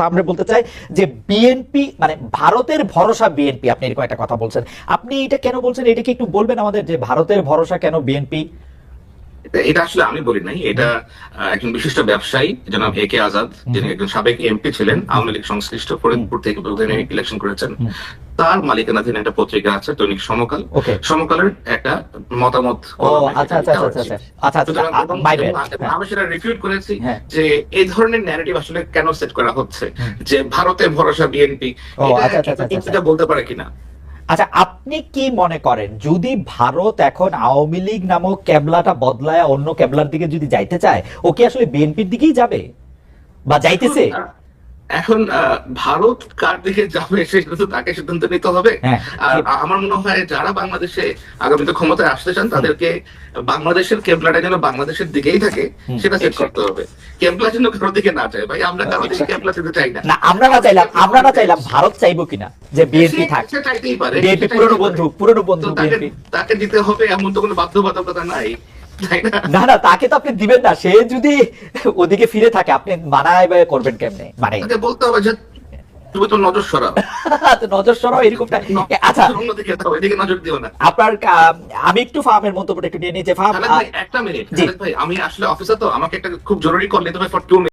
আমরা বলতে চাই যে বিএনপি মানে ভারতের ভরসা বিএনপি, আপনি এরকম একটা কথা বলছেন, আপনি এটা কেন বলছেন? এটা কি একটু বলবেন আমাদের, যে ভারতের ভরসা কেন বিএনপি? এটা আসলে আমি বলি নাই, এটা একজন বিশিষ্ট ব্যবসায়ী জনাব এ কে আজাদ, যিনি একজন সাবেক এমপি ছিলেন, আওয়ামী লীগ সংশ্লিষ্ট, ফরিদপুর থেকে ইলেকশন করেছেন। তার মালিকানাধীন একটা পত্রিকা আছে দৈনিক সমকাল। সমকালের একটা মতামত আমি সেটা রিফিউট করেছি যে এই ধরনের ন্যারেটিভ আসলে কেন সেট করা হচ্ছে যে ভারতের ভরসা বিএনপি, এটা বলতে পারে কিনা। আচ্ছা, আপনি কি মনে করেন যদি ভারত এখন আওয়ামী লীগ নামক ক্যাবলাটা বদলায় অন্য ক্যাবলার দিকে যদি যাইতে চায়, ও কি আসলে বিএনপির দিকেই যাবে বা যাইতেছে? এখন ভারত কার দিকে যাবে সেটা তো তাকে সিদ্ধান্ত নিতে হবে। আর আমার মনে হয় যারা বাংলাদেশে আগামীতে ক্ষমতায় আসতে চান তাদেরকে বাংলাদেশের কেবলাটা যেন বাংলাদেশের দিকেই থাকে সেটা সেট করতে হবে। কেবলা যেন কারোর দিকে না যায়। ভাই, আমরা কারোর দিকে কেবলা দিতে চাই না। আমরা না চাইলাম ভারত চাইবো কিনা যে বিএনপি থাকে? সে চাইতেই পারে, বিএনপি পুরনো বন্ধু বিএনপি, তাকে দিতে হবে এমন তো কোনো বাধ্যবাধকতা নাই। না না, তাকে তো আপনি দিবেন না। সে যদি ওদিকে ফিরে থাকে আপনি মানায় করবেন কেমনে? মানে বলতে হবে যে তুমি তো নজর সরাও। নজর সরাও এরকমটা। আচ্ছা, ওইদিকে নজর দিও না। আপনার আমি একটু ফাহামের মন্তব্যটা একটু নিয়ে নিই যে ফাহাম, একটা মিনিট ভাই, আমি আসলে অফিসে তো আমাকে একটা খুব জরুরি কল নিতে হবে ফর 2 মিনিট।